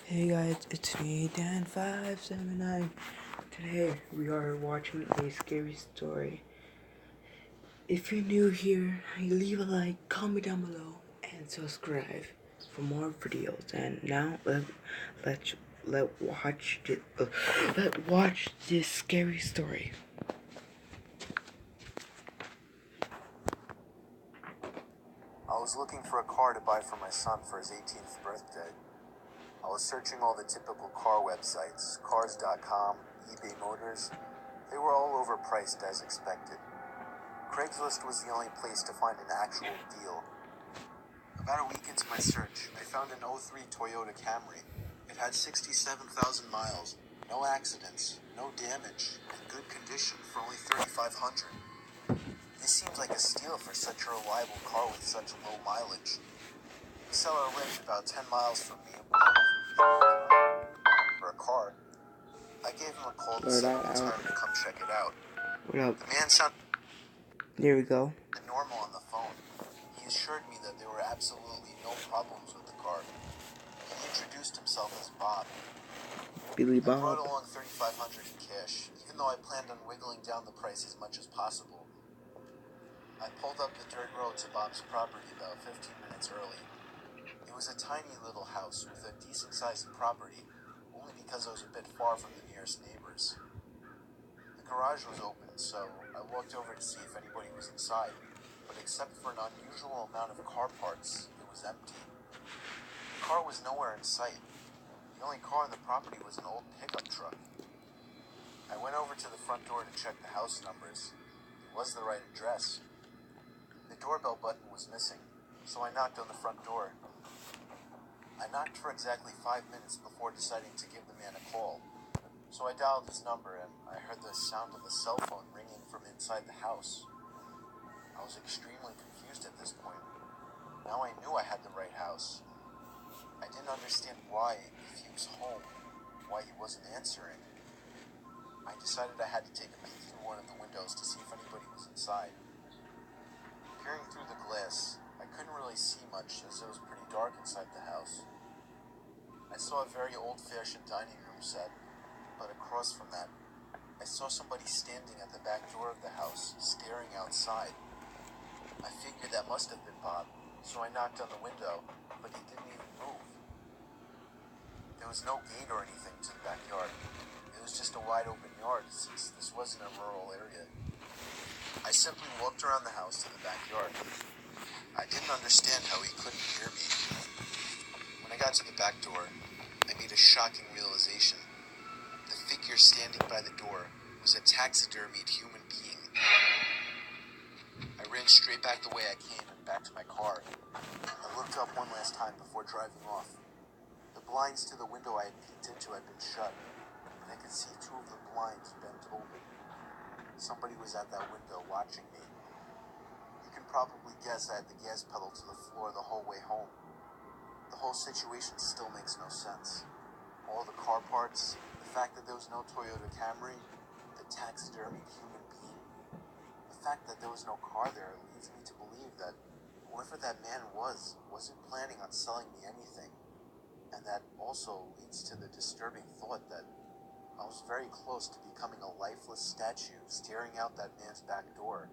Hey guys, it's me, Dan579. Today we are watching a scary story. If you're new here, leave a like, comment down below, and subscribe for more videos. And now let's watch this scary story. I was looking for a car to buy for my son for his 18th birthday. I was searching all the typical car websites, Cars.com, eBay Motors. They were all overpriced as expected. Craigslist was the only place to find an actual deal. About a week into my search, I found an '03 Toyota Camry. It had 67,000 miles, no accidents, no damage, and good condition for only $3,500. This seems like a steal for such a reliable car with such low mileage. The seller lived about 10 miles from me for a car. I gave him a call to set up a time to come check it out. What up? The man sounded There we go. normal on the phone. He assured me that there were absolutely no problems with the car. He introduced himself as Bob. Billy I brought Bob. along $3,500 in cash, even though I planned on wiggling down the price as much as possible. I pulled up the dirt road to Bob's property about 15 minutes early. It was a tiny little house with a decent-sized property, only because I was a bit far from the nearest neighbors. The garage was open, so I walked over to see if anybody was inside, but except for an unusual amount of car parts, it was empty. The car was nowhere in sight. The only car on the property was an old pickup truck. I went over to the front door to check the house numbers. It was the right address. The doorbell button was missing, so I knocked on the front door. I knocked for exactly 5 minutes before deciding to give the man a call. So I dialed his number and I heard the sound of a cell phone ringing from inside the house. I was extremely confused at this point. Now I knew I had the right house. I didn't understand why, if he was home, why he wasn't answering. I decided I had to take a peek through one of the windows to see if anybody was inside. Peering through the glass, I couldn't really see much as it was pretty dark inside the house. I saw a very old-fashioned dining room set, but across from that, I saw somebody standing at the back door of the house, staring outside. I figured that must have been Bob, so I knocked on the window, but he didn't even move. There was no gate or anything to the backyard. It was just a wide-open yard, since this wasn't a rural area. I simply walked around the house to the backyard. I didn't understand how he couldn't hear me. When I got to the back door, I made a shocking realization. The figure standing by the door was a taxidermied human being. I ran straight back the way I came and back to my car. I looked up one last time before driving off. The blinds to the window I had peeked into had been shut, but I could see two of the blinds bent open. Somebody was at that window watching me. You can probably guess I had the gas pedal to the floor the whole way home. The whole situation still makes no sense. All the car parts, the fact that there was no Toyota Camry, the taxidermied human being, the fact that there was no car there leads me to believe that whoever that man wasn't planning on selling me anything. And that also leads to the disturbing thought that I was very close to becoming a lifeless statue staring out that man's back door.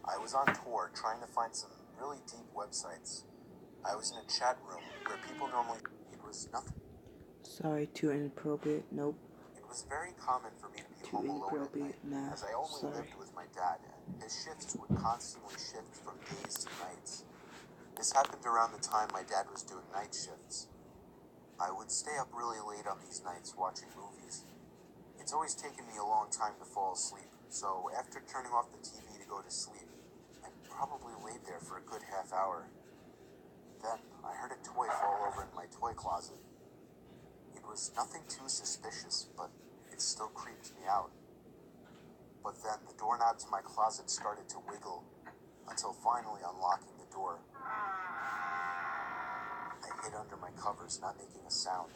I was on tour trying to find some really deep websites. I was in a chat room where people normally... It was nothing. Sorry, too inappropriate. Nope. It was very common for me to be Too home alone at inappropriate. night, Nah. as I only Sorry. lived with my dad, and his shifts would constantly shift from days to nights. This happened around the time my dad was doing night shifts. I would stay up really late on these nights watching movies. It's always taken me a long time to fall asleep, so after turning off the TV to go to sleep, I probably laid there for a good half hour. Then I heard a toy fall over in my toy closet. It was nothing too suspicious, but it still creeped me out. But then the doorknob to my closet started to wiggle, until finally unlocking the door. I hid under my covers, not making a sound.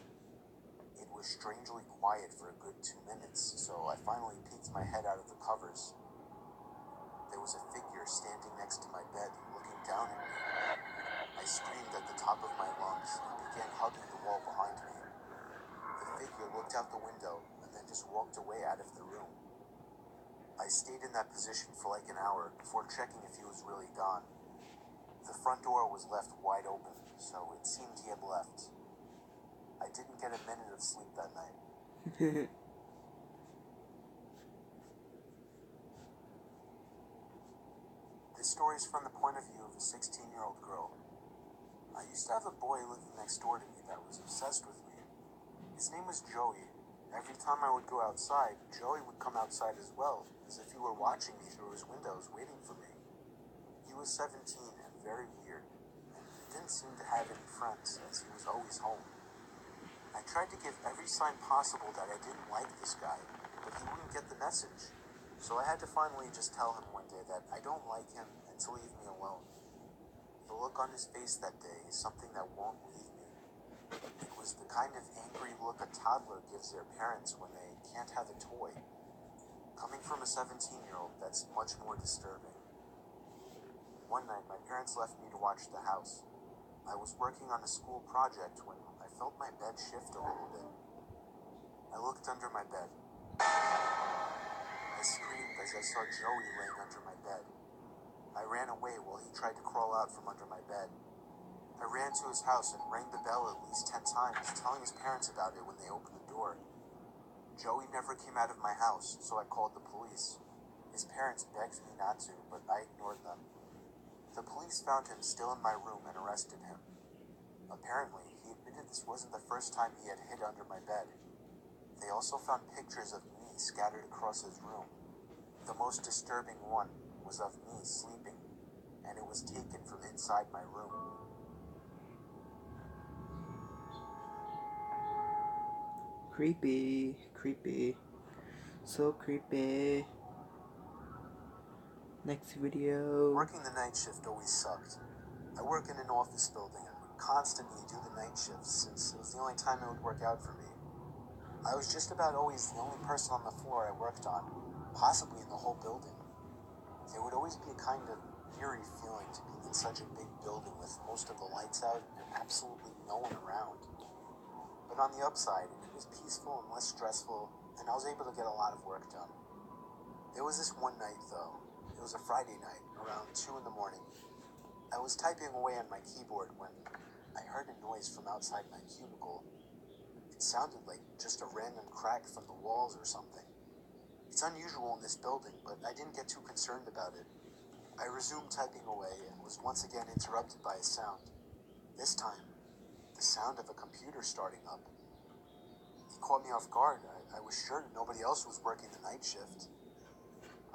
It was strangely quiet for a good 2 minutes, so I finally peeked my head out of the covers. There was a figure standing next to my bed, looking down at me. I screamed at the top of my lungs and began hugging the wall behind me. The figure looked out the window and then just walked away out of the room. I stayed in that position for like an hour before checking if he was really gone. The front door was left wide open, so it seemed he had left. I didn't get a minute of sleep that night. This story is from the point of view of a 16-year-old girl. I used to have a boy living next door to me that was obsessed with me. His name was Joey. Every time I would go outside, Joey would come outside as well, as if he were watching me through his windows, waiting for me. He was 17 and very weird, and he didn't seem to have any friends, as he was always home. I tried to give every sign possible that I didn't like this guy, but he wouldn't get the message. So I had to finally just tell him one day that I don't like him and to leave me alone. The look on his face that day is something that won't leave me. It was the kind of angry look a toddler gives their parents when they can't have a toy. Coming from a 17-year-old, that's much more disturbing. One night, my parents left me to watch the house. I was working on a school project when I felt my bed shift a little bit. I looked under my bed. I screamed as I saw Joey laying under my bed. I ran away while he tried to crawl out from under my bed. I ran to his house and rang the bell at least 10 times, telling his parents about it when they opened the door. Joey never came out of my house, so I called the police. His parents begged me not to, but I ignored them. The police found him still in my room and arrested him. Apparently, he admitted this wasn't the first time he had hid under my bed. They also found pictures of me scattered across his room. The most disturbing one was of me sleeping, and it was taken from inside my room. Creepy, creepy, so creepy. Next video. Working the night shift always sucked. I work in an office building and would constantly do the night shifts since it was the only time it would work out for me. I was just about always the only person on the floor I worked on, possibly in the whole building. There would always be a kind of eerie feeling to be in such a big building with most of the lights out and absolutely no one around. But on the upside, it was peaceful and less stressful, and I was able to get a lot of work done. There was this one night, though. It was a Friday night, around 2 in the morning. I was typing away on my keyboard when I heard a noise from outside my cubicle. It sounded like just a random crack from the walls or something. It's unusual in this building, but I didn't get too concerned about it. I resumed typing away and was once again interrupted by a sound. This time, the sound of a computer starting up. It caught me off guard. I was sure nobody else was working the night shift.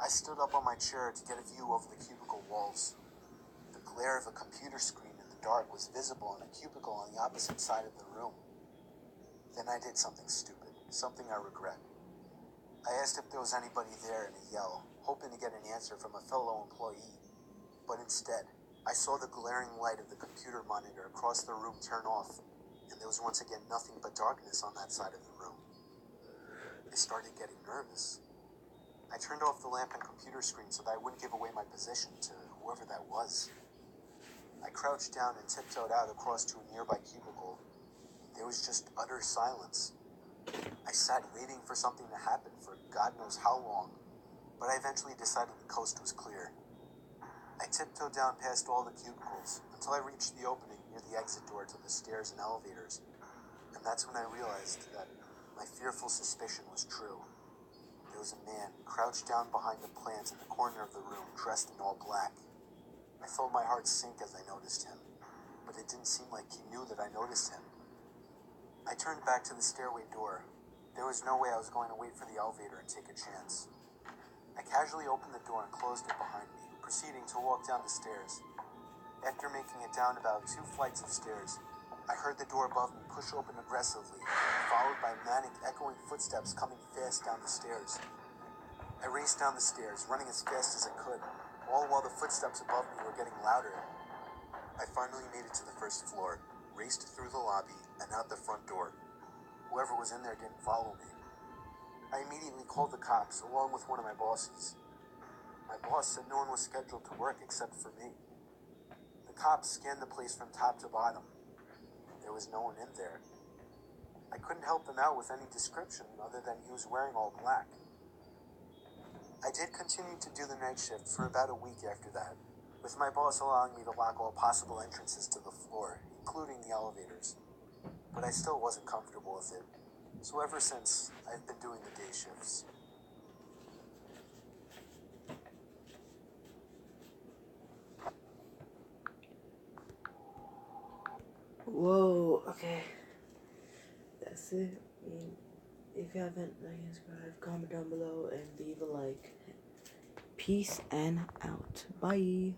I stood up on my chair to get a view over the cubicle walls. The glare of a computer screen in the dark was visible in a cubicle on the opposite side of the room. Then I did something stupid, something I regret. I asked if there was anybody there in a yell, hoping to get an answer from a fellow employee. But instead, I saw the glaring light of the computer monitor across the room turn off, and there was once again nothing but darkness on that side of the room. I started getting nervous. I turned off the lamp and computer screen so that I wouldn't give away my position to whoever that was. I crouched down and tiptoed out across to a nearby cubicle. There was just utter silence. I sat waiting for something to happen for God knows how long, but I eventually decided the coast was clear. I tiptoed down past all the cubicles until I reached the opening near the exit door to the stairs and elevators, and that's when I realized that my fearful suspicion was true. There was a man crouched down behind the plant in the corner of the room, dressed in all black. I felt my heart sink as I noticed him, but it didn't seem like he knew that I noticed him. I turned back to the stairway door. There was no way I was going to wait for the elevator and take a chance. I casually opened the door and closed it behind me, proceeding to walk down the stairs. After making it down about 2 flights of stairs, I heard the door above me push open aggressively, followed by manic, echoing footsteps coming fast down the stairs. I raced down the stairs, running as fast as I could, all while the footsteps above me were getting louder. I finally made it to the first floor, raced through the lobby, and out the front door. Whoever was in there didn't follow me. I immediately called the cops, along with one of my bosses. My boss said no one was scheduled to work except for me. The cops scanned the place from top to bottom. There was no one in there. I couldn't help them out with any description other than he was wearing all black. I did continue to do the night shift for about a week after that, with my boss allowing me to lock all possible entrances to the floor, including the elevators. But I still wasn't comfortable with it, so ever since, I've been doing the day shifts. Whoa, okay. That's it. I mean, if you haven't, like and subscribe, comment down below, and leave a like. Peace and out. Bye.